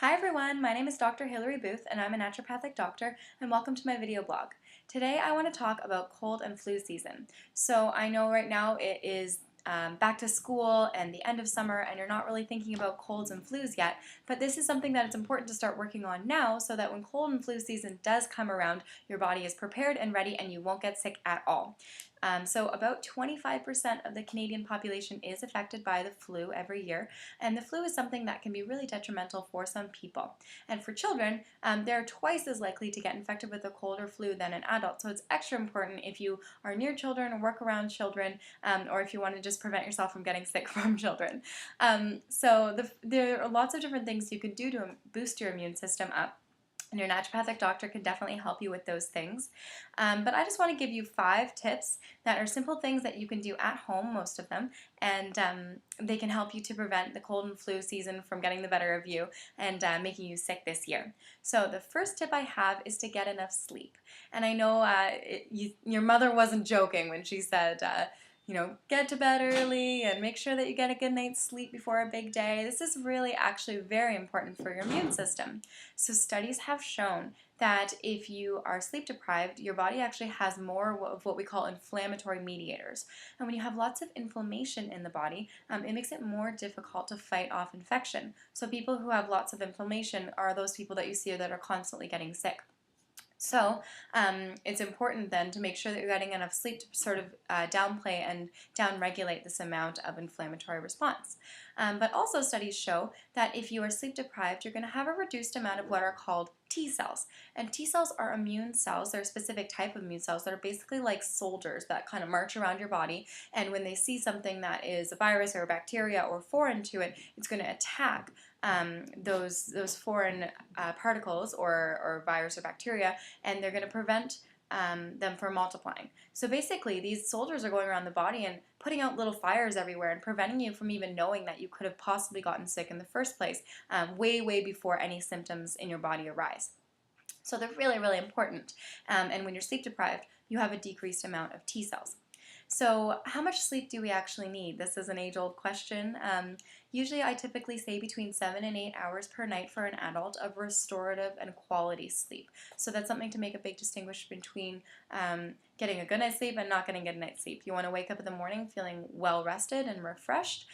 Hi everyone, my name is Dr. Hilary Booth and I'm a naturopathic doctor, and welcome to my video blog. Today I want to talk about cold and flu season. So I know right now it is back to school and the end of summer and you're not really thinking about colds and flus yet, but this is something that it's important to start working on now so that when cold and flu season does come around, your body is prepared and ready and you won't get sick at all. So about 25% of the Canadian population is affected by the flu every year, and the flu is something that can be really detrimental for some people. And for children, they're twice as likely to get infected with a cold or flu than an adult, so it's extra important if you are near children or work around children, or if you want to just prevent yourself from getting sick from children. There are lots of different things you can do to boost your immune system up. And your naturopathic doctor can definitely help you with those things. But I just want to give you 5 tips that are simple things that you can do at home, most of them, and they can help you to prevent the cold and flu season from getting the better of you and making you sick this year. So the first tip I have is to get enough sleep. And I know your mother wasn't joking when she said, get to bed early and make sure that you get a good night's sleep before a big day. This is really actually very important for your immune system. So studies have shown that if you are sleep deprived, your body actually has more of what we call inflammatory mediators. And when you have lots of inflammation in the body, it makes it more difficult to fight off infection. So people who have lots of inflammation are those people that you see that are constantly getting sick. So it's important then to make sure that you're getting enough sleep to sort of downplay and downregulate this amount of inflammatory response. But also studies show that if you are sleep deprived, you're going to have a reduced amount of what are called T cells. And T cells are immune cells. They're a specific type of immune cells that are basically like soldiers that kind of march around your body. And when they see something that is a virus or a bacteria or foreign to it, it's going to attack those foreign particles or virus or bacteria, and they're going to prevent them from multiplying. So basically, these soldiers are going around the body and putting out little fires everywhere and preventing you from even knowing that you could have possibly gotten sick in the first place, way before any symptoms in your body arise. So they're really, really important. And when you're sleep deprived, you have a decreased amount of T cells. So how much sleep do we actually need? This is an age-old question. Usually I typically say between 7 and 8 hours per night for an adult of restorative and quality sleep. So that's something to make a big distinction between getting a good night's sleep and not getting a good night's sleep. You want to wake up in the morning feeling well rested and refreshed.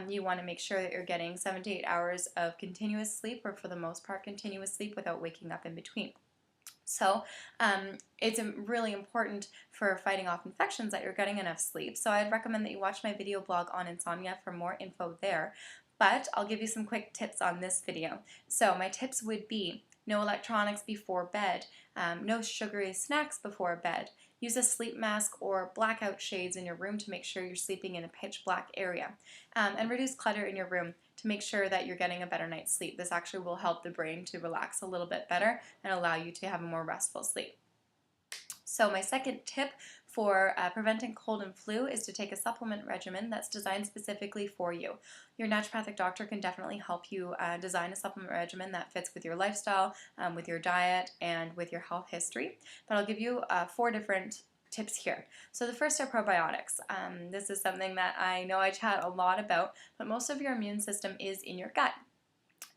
You want to make sure that you're getting 7 to 8 hours of continuous sleep, or for the most part continuous sleep, without waking up in between. So it's really important for fighting off infections that you're getting enough sleep. So I'd recommend that you watch my video blog on insomnia for more info there. But I'll give you some quick tips on this video. So my tips would be: no electronics before bed, no sugary snacks before bed, use a sleep mask or blackout shades in your room to make sure you're sleeping in a pitch black area, and reduce clutter in your room to make sure that you're getting a better night's sleep. This actually will help the brain to relax a little bit better and allow you to have a more restful sleep. So my second tip for preventing cold and flu is to take a supplement regimen that's designed specifically for you. Your naturopathic doctor can definitely help you design a supplement regimen that fits with your lifestyle, with your diet, and with your health history. But I'll give you 4 different tips here. So the first are probiotics. This is something that I know I chat a lot about, but most of your immune system is in your gut.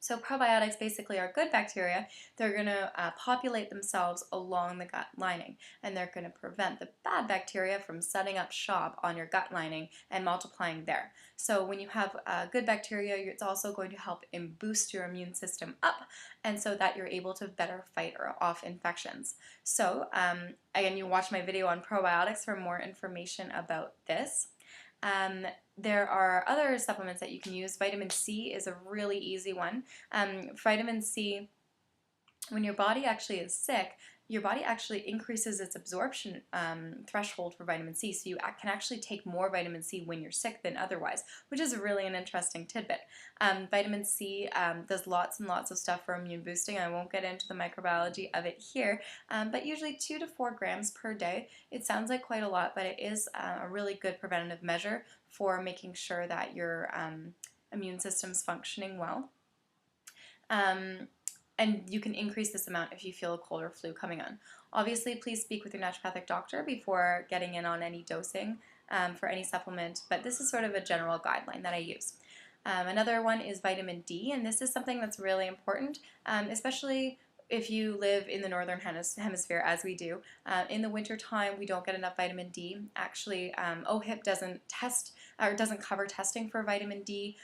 So probiotics basically are good bacteria. They're going to populate themselves along the gut lining, and they're going to prevent the bad bacteria from setting up shop on your gut lining and multiplying there. So when you have good bacteria, it's also going to help boost your immune system up, and so that you're able to better fight off infections. So again, you watch my video on probiotics for more information about this. There are other supplements that you can use. Vitamin C is a really easy one. Vitamin C, when your body actually is sick, your body actually increases its absorption threshold for vitamin C, so you can actually take more vitamin C when you're sick than otherwise, which is really an interesting tidbit. Vitamin C does lots and lots of stuff for immune boosting. I won't get into the microbiology of it here, but usually 2 to 4 grams per day. It sounds like quite a lot, but it is a really good preventative measure for making sure that your immune system's functioning well. And you can increase this amount if you feel a cold or flu coming on. Obviously, please speak with your naturopathic doctor before getting in on any dosing for any supplement, but this is sort of a general guideline that I use. Another one is vitamin D, and this is something that's really important, especially if you live in the northern hemisphere, as we do. In the winter time, we don't get enough vitamin D. Actually, OHIP doesn't cover testing for vitamin D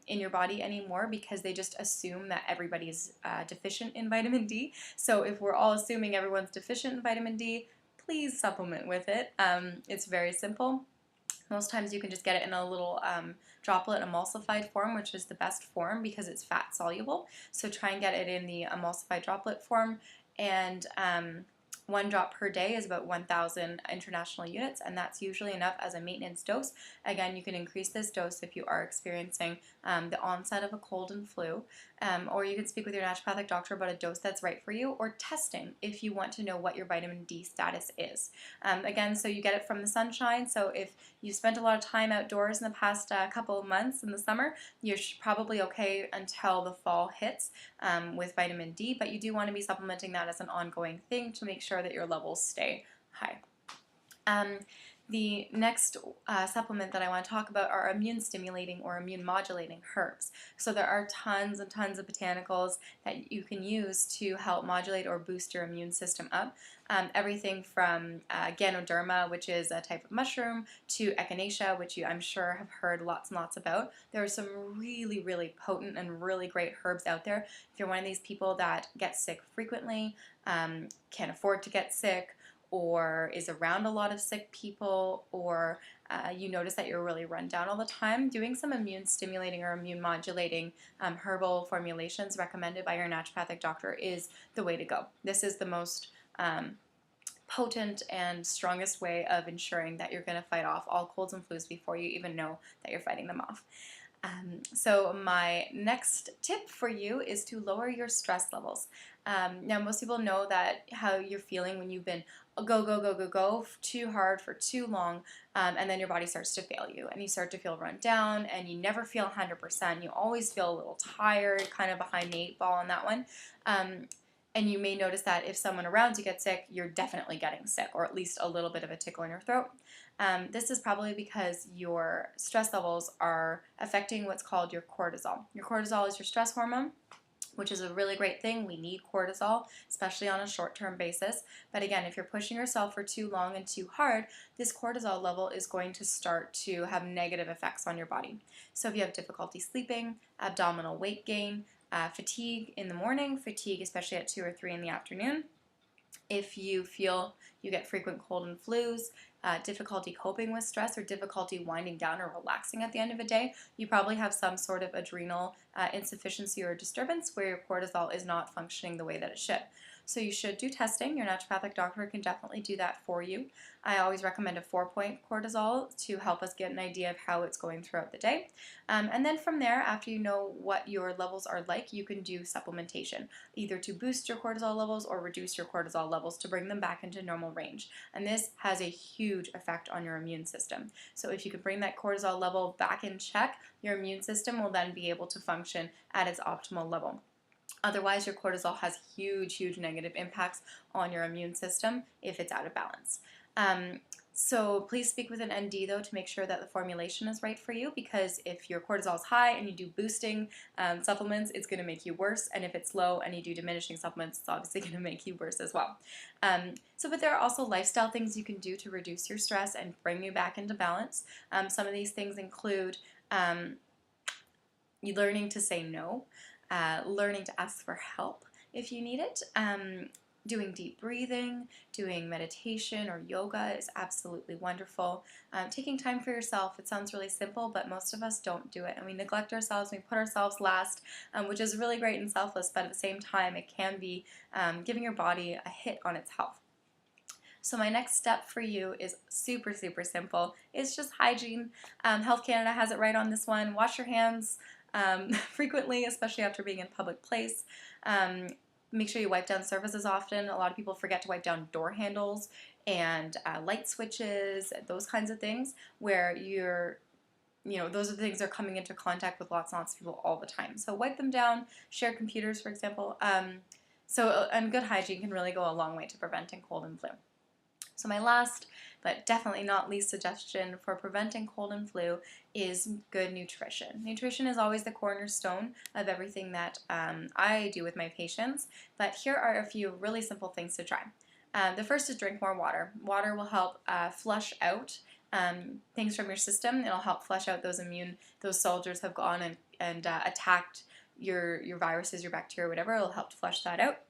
in your body anymore, because they just assume that everybody's deficient in vitamin D. So if we're all assuming everyone's deficient in vitamin D, please supplement with it. It's very simple. Most times you can just get it in a little droplet emulsified form, which is the best form because it's fat soluble. So try and get it in the emulsified droplet form, and 1 drop per day is about 1,000 international units, and that's usually enough as a maintenance dose. Again, you can increase this dose if you are experiencing the onset of a cold and flu, or you can speak with your naturopathic doctor about a dose that's right for you, or testing if you want to know what your vitamin D status is. Again, so you get it from the sunshine, so if you spent a lot of time outdoors in the past couple of months in the summer, you're probably okay until the fall hits with vitamin D, but you do want to be supplementing that as an ongoing thing to make sure that your levels stay high. The next supplement that I want to talk about are immune stimulating or immune modulating herbs. So there are tons and tons of botanicals that you can use to help modulate or boost your immune system up. Everything from Ganoderma, which is a type of mushroom, to Echinacea, which I'm sure have heard lots and lots about. There are some really, really potent and really great herbs out there. If you're one of these people that gets sick frequently, can't afford to get sick, or is around a lot of sick people, or you notice that you're really run down all the time, doing some immune stimulating or immune modulating herbal formulations recommended by your naturopathic doctor is the way to go. This is the most potent and strongest way of ensuring that you're going to fight off all colds and flus before you even know that you're fighting them off. So my next tip for you is to lower your stress levels. Now, most people know that how you're feeling when you've been go too hard for too long, and then your body starts to fail you, and you start to feel run down, and you never feel 100%. You always feel a little tired, kind of behind the 8 ball on that one. And you may notice that if someone around you gets sick, you're definitely getting sick, or at least a little bit of a tickle in your throat. This is probably because your stress levels are affecting what's called your cortisol. Your cortisol is your stress hormone, which is a really great thing. We need cortisol, especially on a short-term basis. But again, if you're pushing yourself for too long and too hard, this cortisol level is going to start to have negative effects on your body. So if you have difficulty sleeping, abdominal weight gain, fatigue in the morning, fatigue especially at 2 or 3 in the afternoon, if you feel you get frequent cold and flus, difficulty coping with stress, or difficulty winding down or relaxing at the end of a day, you probably have some sort of adrenal insufficiency or disturbance where your cortisol is not functioning the way that it should. So you should do testing. Your naturopathic doctor can definitely do that for you. I always recommend a 4-point cortisol to help us get an idea of how it's going throughout the day. And then from there, after you know what your levels are like, you can do supplementation, either to boost your cortisol levels or reduce your cortisol levels to bring them back into normal range. And this has a huge effect on your immune system. So if you can bring that cortisol level back in check, your immune system will then be able to function at its optimal level. Otherwise, your cortisol has huge negative impacts on your immune system if it's out of balance. So please speak with an ND though to make sure that the formulation is right for you, because if your cortisol is high and you do boosting supplements, it's going to make you worse, and if it's low and you do diminishing supplements, it's obviously going to make you worse as well. But there are also lifestyle things you can do to reduce your stress and bring you back into balance. Some of these things include learning to say no, learning to ask for help if you need it, doing deep breathing, doing meditation or yoga is absolutely wonderful. Taking time for yourself, it sounds really simple, but most of us don't do it, and we neglect ourselves, we put ourselves last, which is really great and selfless, but at the same time it can be giving your body a hit on its health. So my next step for you is super simple. It's just hygiene. Health Canada has it right on this one. Wash your hands frequently, especially after being in a public place. Make sure you wipe down surfaces often. A lot of people forget to wipe down door handles and light switches, those kinds of things, where those are the things that are coming into contact with lots and lots of people all the time. So wipe them down. Share computers, for example. And good hygiene can really go a long way to preventing cold and flu. So my last, but definitely not least suggestion for preventing cold and flu is good nutrition. Nutrition is always the cornerstone of everything that I do with my patients, but here are a few really simple things to try. The first is drink more water. Water will help flush out things from your system. It'll help flush out those soldiers have gone and attacked your viruses, your bacteria, whatever. It'll help to flush that out.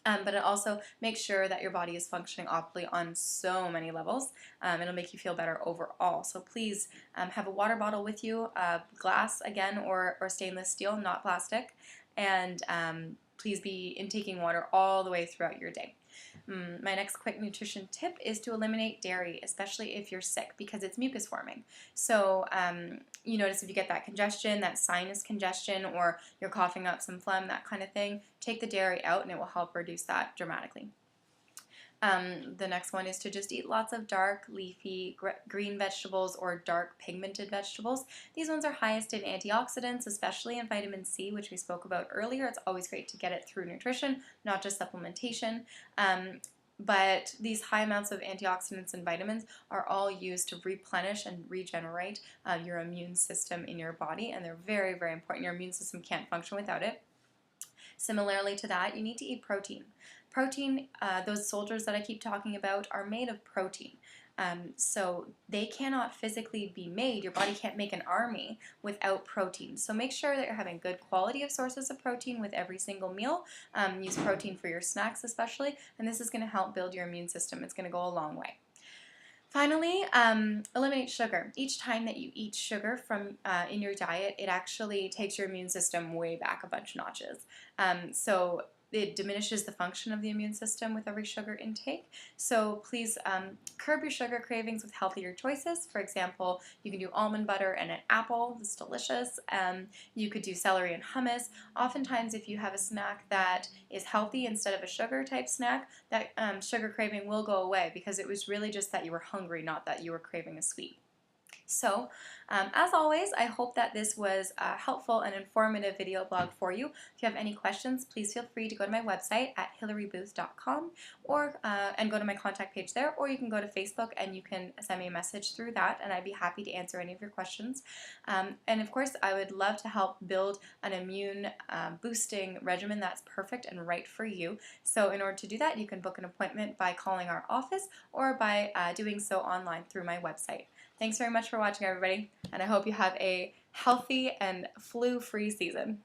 But it also makes sure that your body is functioning optimally on so many levels. It'll make you feel better overall. So please have a water bottle with you, glass again, or stainless steel, not plastic. And please be intaking water all the way throughout your day. My next quick nutrition tip is to eliminate dairy, especially if you're sick, because it's mucus forming. So you notice if you get that congestion, that sinus congestion, or you're coughing up some phlegm, that kind of thing, take the dairy out and it will help reduce that dramatically. The next one is to just eat lots of dark, leafy, green vegetables or dark pigmented vegetables. These ones are highest in antioxidants, especially in vitamin C, which we spoke about earlier. It's always great to get it through nutrition, not just supplementation. But these high amounts of antioxidants and vitamins are all used to replenish and regenerate your immune system in your body, and they're very, very important. Your immune system can't function without it. Similarly to that, you need to eat protein. Protein, those soldiers that I keep talking about, are made of protein. So they cannot physically be made. Your body can't make an army without protein. So make sure that you're having good quality of sources of protein with every single meal. Use protein for your snacks especially, and this is going to help build your immune system. It's going to go a long way. Finally, eliminate sugar. Each time that you eat sugar from in your diet, it actually takes your immune system way back a bunch of notches. So it diminishes the function of the immune system with every sugar intake. So please curb your sugar cravings with healthier choices. For example, you can do almond butter and an apple. It's delicious. You could do celery and hummus. Oftentimes, if you have a snack that is healthy instead of a sugar type snack, that sugar craving will go away because it was really just that you were hungry, not that you were craving a sweet. So, as always, I hope that this was a helpful and informative video blog for you. If you have any questions, please feel free to go to my website at hilarybooth.com or and go to my contact page there, or you can go to Facebook and you can send me a message through that, and I'd be happy to answer any of your questions. And of course, I would love to help build an immune boosting regimen that's perfect and right for you. So in order to do that, you can book an appointment by calling our office or by doing so online through my website. Thanks very much for watching, everybody, and I hope you have a healthy and flu-free season.